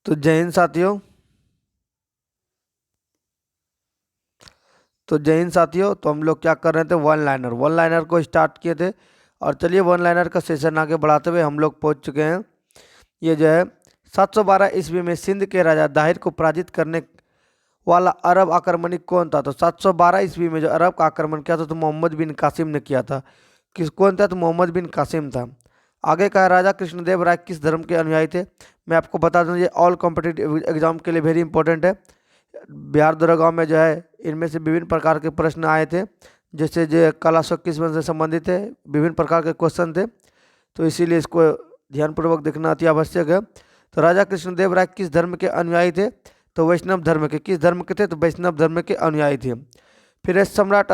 तो जय हिंद साथियों। तो हम लोग क्या कर रहे थे, वन लाइनर को स्टार्ट किए थे। और चलिए वन लाइनर का सेशन आगे बढ़ाते हुए हम लोग पहुंच चुके हैं। ये जो है 712 ईस्वी में सिंध के राजा दाहिर को पराजित करने वाला अरब आक्रमणी कौन था। तो 712 ईस्वी में जो अरब का आक्रमण किया था तो मोहम्मद बिन कासिम ने किया था। किस कौन था, तो मोहम्मद बिन कासिम था। आगे का है, राजा कृष्णदेव राय किस धर्म के अनुयायी थे। मैं आपको बता दूं ये ऑल कॉम्पिटिटिव एग्जाम के लिए वेरी इंपॉर्टेंट है। बिहार दौरा गाँव में जो है इनमें से विभिन्न प्रकार के प्रश्न आए थे, जैसे जो कला किस से संबंधित है, विभिन्न प्रकार के क्वेश्चन थे। तो इसीलिए इसको ध्यानपूर्वक देखना अति आवश्यक है। तो राजा कृष्णदेव राय किस धर्म के अनुयायी थे, तो वैष्णव धर्म के। किस धर्म के थे, तो वैष्णव धर्म के अनुयायी थे। फिर है सम्राट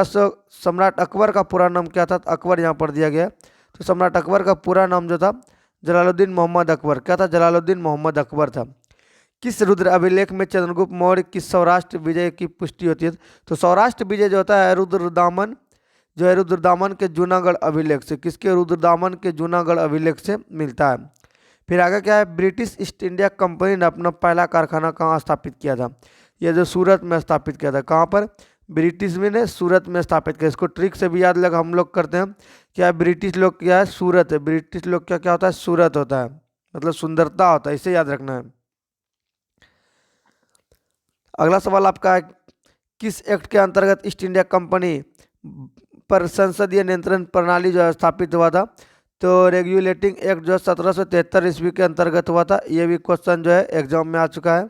अकबर का पूरा नाम क्या था, तो अकबर यहाँ पर दिया गया है। तो सम्राट अकबर का पूरा नाम जो था जलालुद्दीन मोहम्मद अकबर, क्या था, जलालुद्दीन मोहम्मद अकबर था। किस रुद्र अभिलेख में चंद्रगुप्त मौर्य की सौराष्ट्र विजय की पुष्टि होती है। तो सौराष्ट्र विजय जो होता है रुद्रदामन, जो है रुद्रदामन के जूनागढ़ अभिलेख से, किसके, रुद्रदामन के जूनागढ़ अभिलेख से मिलता है। फिर आगे क्या है, ब्रिटिश ईस्ट इंडिया कंपनी ने अपना पहला कारखाना कहाँ स्थापित किया था। यह जो सूरत में स्थापित किया था, कहाँ पर, ब्रिटिश में ने सूरत में स्थापित किया। इसको ट्रिक से भी याद लगा हम लोग करते हैं, क्या ब्रिटिश लोग क्या है, सूरत है। ब्रिटिश लोग क्या क्या होता है, सूरत होता है, मतलब सुंदरता होता है, इसे याद रखना है। अगला सवाल आपका है, किस एक्ट के अंतर्गत ईस्ट इंडिया कंपनी पर संसदीय नियंत्रण प्रणाली जो है स्थापित हुआ था। तो रेगुलेटिंग एक्ट जो 1773 ईस्वी के अंतर्गत हुआ था। ये भी क्वेश्चन जो है एग्जाम में आ चुका है।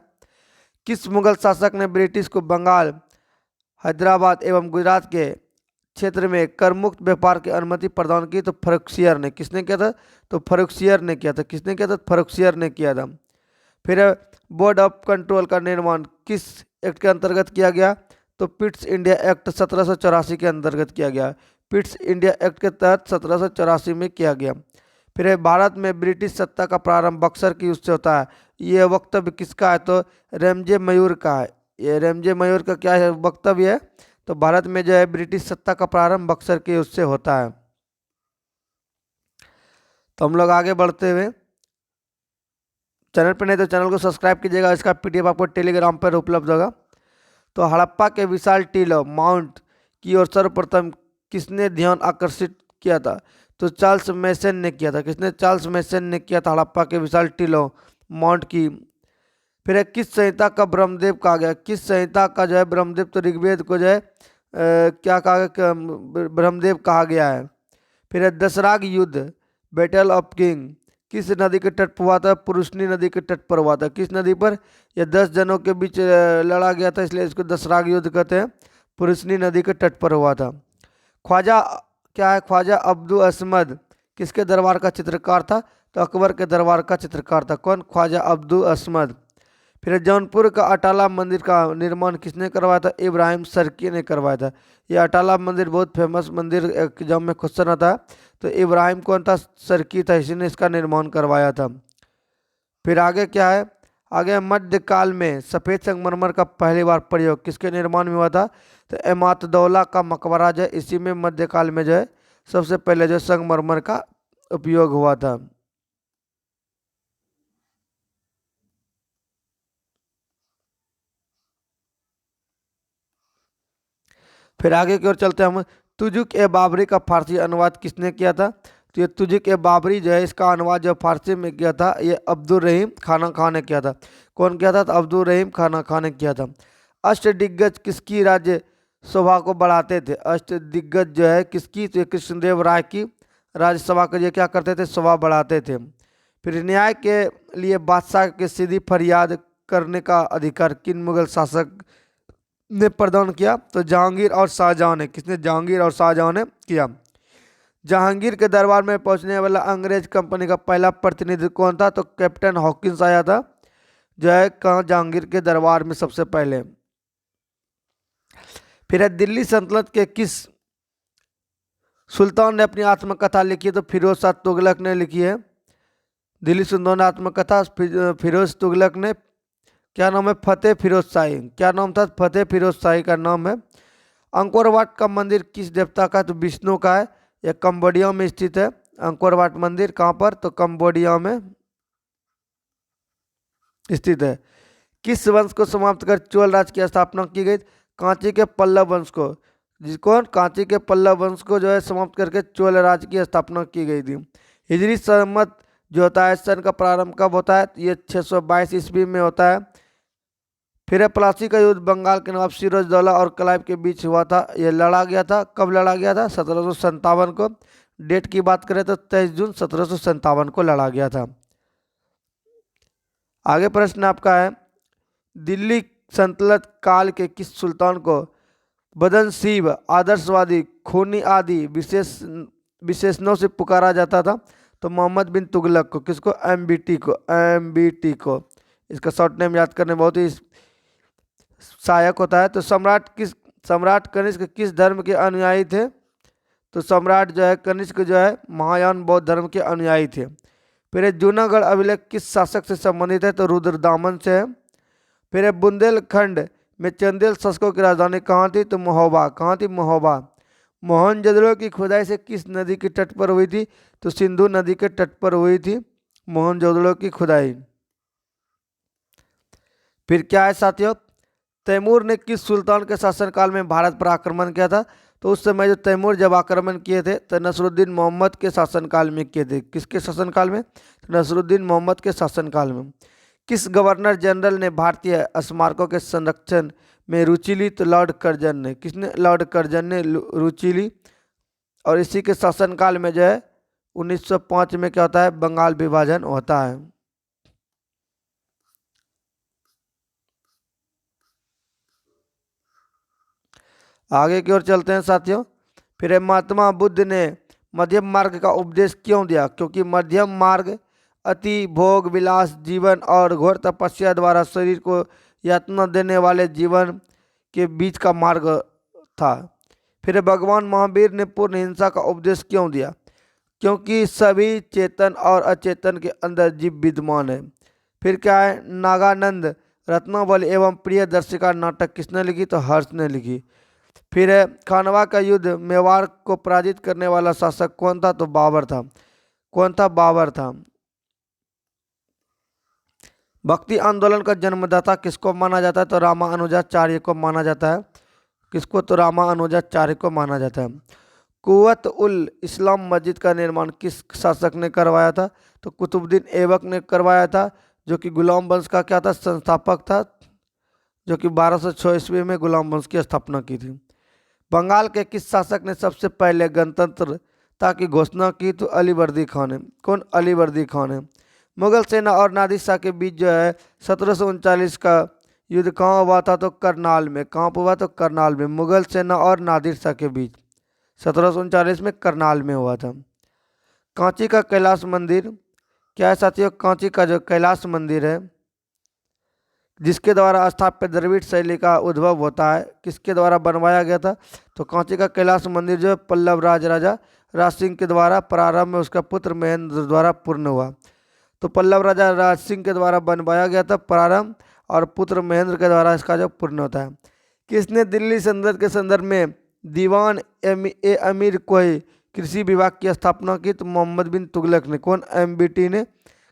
किस मुगल शासक ने ब्रिटिश को बंगाल, हैदराबाद एवं गुजरात के क्षेत्र में कर मुक्त व्यापार की अनुमति प्रदान की। तो फर्रुखसियर ने। किसने किया था, तो फर्रुखसियर ने किया था। किसने किया था, फर्रुखसियर ने किया था। फिर बोर्ड ऑफ कंट्रोल का निर्माण किस एक्ट के अंतर्गत किया गया, तो पिट्स इंडिया एक्ट 1784 के अंतर्गत किया गया। पिट्स इंडिया एक्ट के तहत 1784 में किया गया। फिर है, भारत में ब्रिटिश सत्ता का प्रारंभ बक्सर की युद्ध से होता है। ये वक्तव्य किसका है, तो रेमजे मयूर का है। ये रेमजे मयूर का क्या है, वक्तव्य है। तो भारत में जो है ब्रिटिश सत्ता का प्रारंभ बक्सर के युद्ध से होता है। तो हम लोग आगे बढ़ते हुए, चैनल पर नहीं तो चैनल को सब्सक्राइब कीजिएगा। इसका पीडीएफ आपको टेलीग्राम पर उपलब्ध होगा। तो हड़प्पा के विशाल टीलों माउंट की ओर सर्वप्रथम किसने ध्यान आकर्षित किया था, तो चार्ल्स मैसन ने किया था। किसने, चार्ल्स मैसन ने किया था हड़प्पा के विशाल टीलों माउंट की। फिर है, किस संहिता का ब्रह्मदेव कहा गया। किस संहिता का जो है ब्रह्मदेव, तो ऋग्वेद को जो है क्या कहा गया, ब्रह्मदेव कहा गया है। फिर है, दसराग युद्ध बैटल ऑफ किंग किस नदी के तट पर हुआ था, पुरुषनी नदी के तट पर हुआ था। किस नदी पर, यह 10 जनों के बीच लड़ा गया था, इसलिए इसको दसराग युद्ध कहते हैं। पुरुषनी नदी के तट पर हुआ था। ख्वाजा क्या है, ख्वाजा अब्दुल असमद किसके दरबार का चित्रकार था, तो अकबर के दरबार का चित्रकार था। कौन, ख्वाजा अब्दुल असमद। फिर जौनपुर का अटाला मंदिर का निर्माण किसने करवाया था, इब्राहिम सरकी ने करवाया था। यह अटाला मंदिर बहुत फेमस मंदिर, एग्जाम में क्वेश्चन आता है। तो इब्राहिम कौन था, सरकी था, इसी ने इसका निर्माण करवाया था। फिर आगे क्या है, आगे मध्यकाल में सफ़ेद संगमरमर का पहली बार प्रयोग किसके निर्माण में हुआ था, तो एमातदौला का मकबरा जो है इसी में मध्यकाल में जो है सबसे पहले जो संगमरमर का उपयोग हुआ था। फिर आगे की ओर चलते हैं हम, तुजुक ए बाबरी का फारसी अनुवाद किसने किया था। तो ये तुजुक ए बाबरी जो है इसका अनुवाद जो फारसी में किया था ये अब्दुल रहीम खाना खान ने किया था। कौन किया था, तो अब्दुल रहीम खाना खान ने किया था। अष्टदिग्गज किसकी राज्य शोभा को बढ़ाते थे। अष्टदिग्गज जो है किसकी, तो ये कृष्णदेव राय की राज्यसभा के लिए क्या करते थे, शोभा बढ़ाते थे। फिर न्याय के लिए बादशाह के सीधी फरियाद करने का अधिकार किन मुगल शासक ने प्रदान किया, तो जहांगीर और शाहजहां ने। किसने, जहांगीर और शाहजहां ने किया। जहांगीर के दरबार में पहुंचने वाला अंग्रेज कंपनी का पहला प्रतिनिधि कौन था, तो कैप्टन हॉकिंस आया था जो है कहाँ, जहांगीर के दरबार में सबसे पहले। फिर है, दिल्ली सल्तनत के किस सुल्तान ने अपनी आत्मकथा लिखी, तो फिरोज शाह तुगलक ने लिखी है। दिल्ली सुल्तान ने आत्मकथा फिरोज तुगलक ने। क्या नाम है, फतेह फिरोज शाही। क्या नाम था, फतेह फिरोज शाही का नाम है। अंकोर वाट का मंदिर किस देवता का, तो विष्णु का है। यह कंबोडिया में स्थित है। अंकोर वाट मंदिर कहाँ पर, तो कंबोडिया में। स्थित है। किस वंश को समाप्त कर चोल राज्य की स्थापना की गई? कांची के पल्लव वंश को। जिसको कांची के पल्लव वंश को जो है समाप्त करके चोल राज्य की स्थापना की गई थी। हिजरी संवत जो होता है सन का प्रारंभ कब होता है? ये 622 ईस्वी में होता है। फिर प्लासी का युद्ध बंगाल के नवाब सिराजदौला और क्लाइव के बीच हुआ था। यह लड़ा गया था, कब लड़ा गया था? 1757 को। डेट की बात करें तो 23 जून 1757 को लड़ा गया था। आगे प्रश्न आपका है, दिल्ली सल्तनत काल के किस सुल्तान को बदनसीब, आदर्शवादी, खूनी आदि विशेषणों से पुकारा जाता था? तो मोहम्मद बिन तुगलक को। किसको? एमबीटी को। एमबीटी को। इसका शॉर्ट नेम याद करने बहुत ही सहायक होता है। तो सम्राट कनिष्क किस धर्म के अनुयायी थे? तो सम्राट जो है कनिष्क जो है महायान बौद्ध धर्म के अनुयायी थे। फिर जूनागढ़ अभिलेख किस शासक से संबंधित है? तो रुद्रदामन से है। फिर बुंदेलखंड में चंदेल शासकों की राजधानी कहाँ थी? तो महोबा। कहाँ थी? महोबा। मोहनजोदड़ो की खुदाई से किस नदी के तट पर हुई थी? तो सिंधु नदी के तट पर हुई थी मोहनजोदड़ो की खुदाई। फिर क्या है साथियों, तैमूर ने किस सुल्तान के शासनकाल में भारत पर आक्रमण किया था? तो उस समय जो तैमूर जब आक्रमण किए थे तो नसरुद्दीन मोहम्मद के शासनकाल में किए थे। किसके शासनकाल में? तो नसरुद्दीन मोहम्मद के शासनकाल में। किस गवर्नर जनरल ने भारतीय स्मारकों के संरक्षण में रुचि ली? तो लॉर्ड कर्जन ने। किसने? लॉर्ड कर्जन ने रुचि ली। और इसी के शासनकाल में जो है 1905 में क्या होता है? बंगाल विभाजन होता है। आगे की ओर चलते हैं साथियों। फिर महात्मा बुद्ध ने मध्यम मार्ग का उपदेश क्यों दिया? क्योंकि मध्यम मार्ग अति भोग विलास जीवन और घोर तपस्या द्वारा शरीर को यातना देने वाले जीवन के बीच का मार्ग था। फिर भगवान महावीर ने पूर्ण हिंसा का उपदेश क्यों दिया? क्योंकि सभी चेतन और अचेतन के अंदर जीव विद्यमान है। फिर क्या है, नागानंद रत्नावली एवं प्रियदर्शिका नाटक किसने लिखी? तो हर्ष ने लिखी। फिर है खानवा का युद्ध मेवाड़ को पराजित करने वाला शासक कौन था? तो बाबर था। कौन था? बाबर था। भक्ति आंदोलन का जन्मदाता किसको माना जाता है? तो रामानुजाचार्य को माना जाता है। किसको? तो रामानुजाचार्य को माना जाता है। कुवत उल इस्लाम मस्जिद का निर्माण किस शासक ने करवाया था? तो कुतुबुद्दीन ऐबक ने करवाया था, जो कि गुलाम वंश का क्या था? संस्थापक था, जो कि 1206 ईस्वी में गुलाम वंश की स्थापना की थी। बंगाल के किस शासक ने सबसे पहले गणतंत्रता की घोषणा की? तो अलीवर्दी खान है। कौन? अलीवर्दी खान है। मुगल सेना और नादिर शाह के बीच जो है 1739 का युद्ध कहाँ हुआ था? तो करनाल में। कहाँ पर हुआ? तो करनाल में। मुगल सेना और नादिर शाह के बीच 1739 में करनाल में हुआ था। कांची का कैलाश मंदिर क्या है साथियों? कांची का जो कैलाश मंदिर है, जिसके द्वारा स्थापत्य द्रविड़ शैली का उद्भव होता है, किसके द्वारा बनवाया गया था? तो कांची का कैलाश मंदिर जो है पल्लव राजा राज सिंह के द्वारा प्रारंभ में उसका पुत्र महेंद्र द्वारा पूर्ण हुआ। तो पल्लव राजा राज सिंह के द्वारा बनवाया गया था प्रारंभ, और पुत्र महेंद्र के द्वारा इसका जो पूर्ण होता है। किसने दिल्ली सल्तनत के संदर्भ में दीवान ए अमीर कोई कृषि विभाग की स्थापना की? तो मोहम्मद बिन तुगलक ने। कौन? एमबीटी ने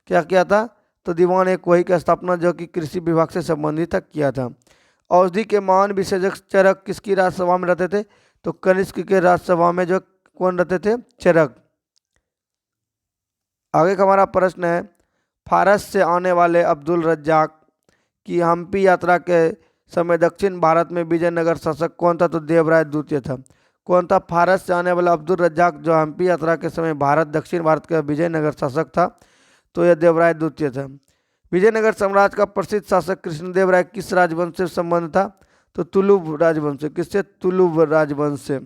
क्या किया था? तो दीवान एक वही की स्थापना जो कि कृषि विभाग से संबंधित था किया था। औषधि के महान विशेषज्ञ चरक किसकी राजसभा में रहते थे? तो कनिष्क के राजसभा में जो कौन रहते थे? चरक। आगे का हमारा प्रश्न है, फारस से आने वाले अब्दुल रज्जाक की हम्पी यात्रा के समय दक्षिण भारत में विजयनगर शासक कौन था? तो देवराय द्वितीय था। कौन था? फारस से आने वाला अब्दुल रज्जाक जो हम्पी यात्रा के समय दक्षिण भारत का विजयनगर शासक था, तो यह देवराय द्वितीय था। विजयनगर साम्राज्य का प्रसिद्ध शासक कृष्णदेव राय किस राजवंश से संबंध था? तो तुलुव राजवंश से। किससे? तुलुव राजवंश से।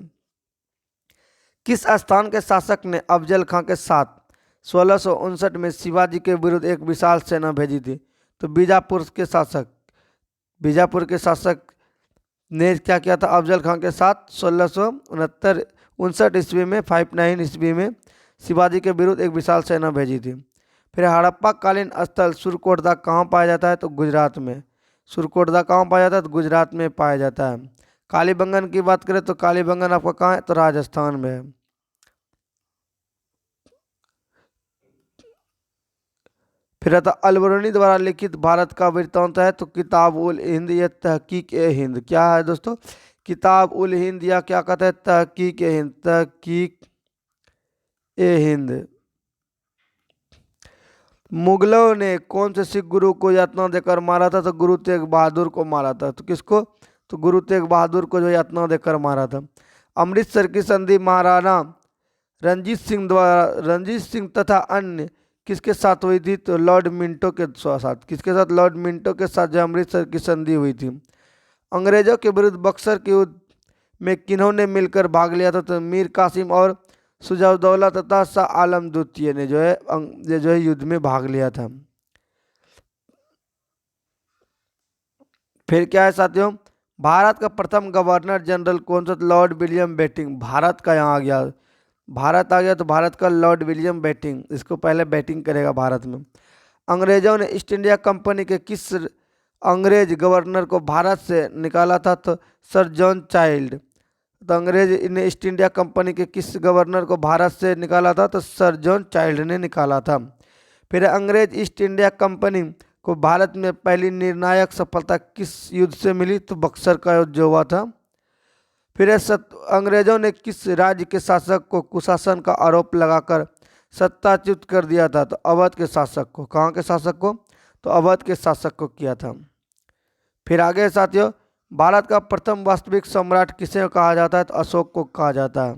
किस स्थान के शासक ने अफजल खां के साथ 1659 में शिवाजी के विरुद्ध एक विशाल सेना भेजी थी? तो बीजापुर के शासक ने क्या किया था अफजल खां के साथ 1669 ईस्वी में 59 ईस्वी में शिवाजी के विरुद्ध एक विशाल सेना भेजी थी। फिर हड़प्पा कालीन स्थल सुरकोटदा कहाँ पाया जाता है? तो गुजरात में। सुरकोटदा कहाँ पाया जाता है? तो गुजरात में पाया जाता है। कालीबंगन की बात करें तो कालीबंगन आपका कहाँ है? तो राजस्थान में है। फिर आता अलबरूनी द्वारा लिखित भारत का वृत्तांत है, तो किताब उल हिंद या तहकीक ए हिंद। क्या है दोस्तों? किताब उल हिंद या क्या कहते हैं? तहकीक ए हिंद, तहकीक ए हिंद। मुगलों ने कौन से सिख गुरु को यातना देकर मारा था? तो गुरु तेग बहादुर को मारा था। तो किसको? तो गुरु तेग बहादुर को जो यातना देकर मारा था। अमृतसर की संधि महाराणा रणजीत सिंह तथा अन्य किसके साथ हुई थी? तो लॉर्ड मिंटो के साथ। किसके साथ? लॉर्ड मिंटो के साथ जो अमृतसर की संधि हुई थी। अंग्रेजों के विरुद्ध बक्सर के युद्ध में किन्होंने मिलकर भाग लिया था? तो मीर कासिम और सुजाउद्दौला तथा शाह आलम द्वितीय ने जो है युद्ध में भाग लिया था। फिर क्या है साथियों? भारत का प्रथम गवर्नर जनरल कौन सा? Lord William betting. भारत का यहाँ आ गया, भारत आ गया तो भारत का लॉर्ड विलियम बेटिंग, इसको पहले बैटिंग करेगा भारत में। अंग्रेजों ने ईस्ट इंडिया कंपनी के किस अंग्रेज गवर्नर को भारत से निकाला था? तो सर जॉन चाइल्ड। तो अंग्रेज ने ईस्ट इंडिया कंपनी के किस गवर्नर को भारत से निकाला था? तो सर जॉन चाइल्ड ने निकाला था। फिर अंग्रेज ईस्ट इंडिया कंपनी को भारत में पहली निर्णायक सफलता किस युद्ध से मिली? तो बक्सर का युद्ध जो हुआ था। फिर अंग्रेजों ने किस राज्य के शासक को कुशासन का आरोप लगाकर सत्ताच्युत कर दिया था? तो अवध के शासक को। कहाँ के शासक को? तो अवध के शासक को किया था। फिर आगे साथियों, भारत का प्रथम वास्तविक सम्राट किसे कहा जाता है? तो अशोक को कहा जाता है।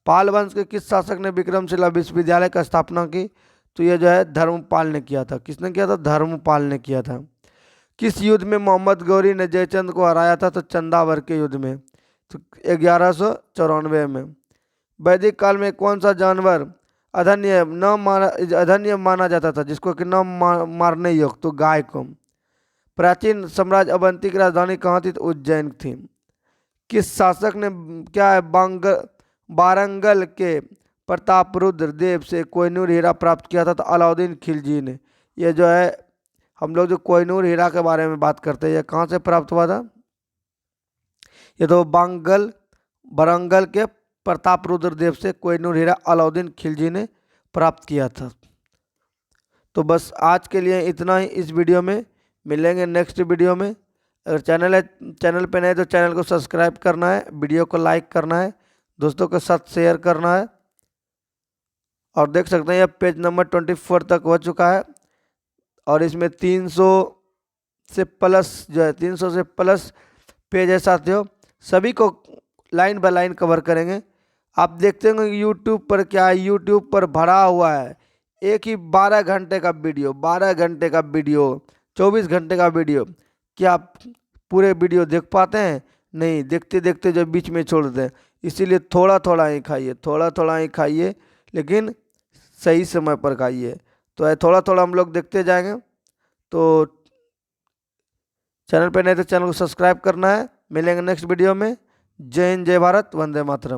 पाल वंश के किस शासक ने विक्रमशिला विश्वविद्यालय का स्थापना की? तो ये जो है धर्मपाल ने किया था। किसने किया था? धर्मपाल ने किया था। किस युद्ध में मोहम्मद गौरी ने जयचंद को हराया था? तो चंदावर के युद्ध में, तो 1194 में। वैदिक काल में कौन सा जानवर अधन्य माना जाता था, जिसको कि न मारने योग्य? तो गाय को। प्राचीन साम्राज्य अवंती की राजधानी कहाँ थी? तो उज्जैन थी। किस शासक ने क्या है वारंगल के प्रतापरुद्र देव से कोहिनूर हीरा प्राप्त किया था? तो अलाउद्दीन खिलजी ने। ये जो है हम लोग जो कोहिनूर हीरा के बारे में बात करते हैं, ये कहाँ से प्राप्त हुआ था? ये तो वारंगल के प्रतापरुद्र देव से कोहिनूर हीरा अलाउद्दीन खिलजी ने प्राप्त किया था। तो बस आज के लिए इतना ही इस वीडियो में। मिलेंगे नेक्स्ट वीडियो में। अगर चैनल पे नए तो चैनल को सब्सक्राइब करना है, वीडियो को लाइक करना है, दोस्तों के साथ शेयर करना है। और देख सकते हैं ये पेज नंबर 24 तक हो चुका है और इसमें 300 से प्लस पेज है साथियों। सभी को लाइन बाय लाइन कवर करेंगे। आप देखते होंगे यूट्यूब पर क्या है, यूट्यूब पर भरा हुआ है एक ही 12 घंटे का वीडियो, 24 घंटे का वीडियो। क्या आप पूरे वीडियो देख पाते हैं? नहीं, देखते देखते जो बीच में छोड़ देते हैं। इसीलिए थोड़ा थोड़ा ही खाइए, लेकिन सही समय पर खाइए। तो थोड़ा थोड़ा हम लोग देखते जाएंगे। तो चैनल पे नहीं तो चैनल को सब्सक्राइब करना है। मिलेंगे नेक्स्ट वीडियो में। जय हिंद, जय भारत, वंदे मातरम।